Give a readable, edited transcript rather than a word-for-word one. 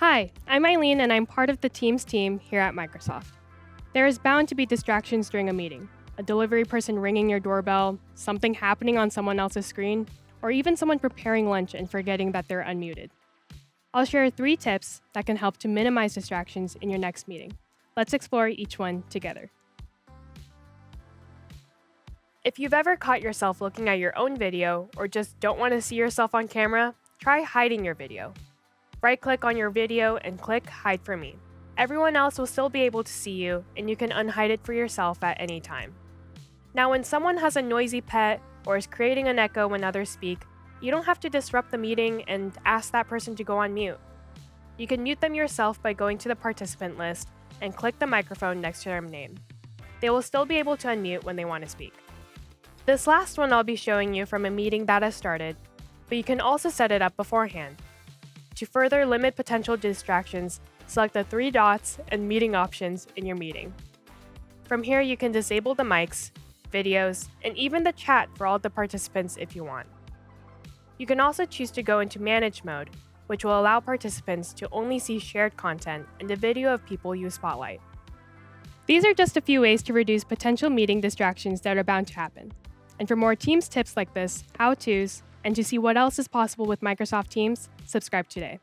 Hi, I'm Eileen and I'm part of the Teams team here at Microsoft. There is bound to be distractions during a meeting. A delivery person ringing your doorbell, something happening on someone else's screen, or even someone preparing lunch and forgetting that they're unmuted. I'll share 3 tips that can help to minimize distractions in your next meeting. Let's explore each one together. If you've ever caught yourself looking at your own video or just don't want to see yourself on camera, try hiding your video. Right-click on your video and click Hide for Me. Everyone else will still be able to see you, and you can unhide it for yourself at any time. Now, when someone has a noisy pet or is creating an echo when others speak, you don't have to disrupt the meeting and ask that person to go on mute. You can mute them yourself by going to the participant list and click the microphone next to their name. They will still be able to unmute when they want to speak. This last one I'll be showing you from a meeting that has started, but you can also set it up beforehand. To further limit potential distractions, select the 3 dots and meeting options in your meeting. From here, you can disable the mics, videos, and even the chat for all the participants if you want. You can also choose to go into Manage mode, which will allow participants to only see shared content and the video of people you spotlight. These are just a few ways to reduce potential meeting distractions that are bound to happen. And for more Teams tips like this, how-tos, and to see what else is possible with Microsoft Teams, subscribe today.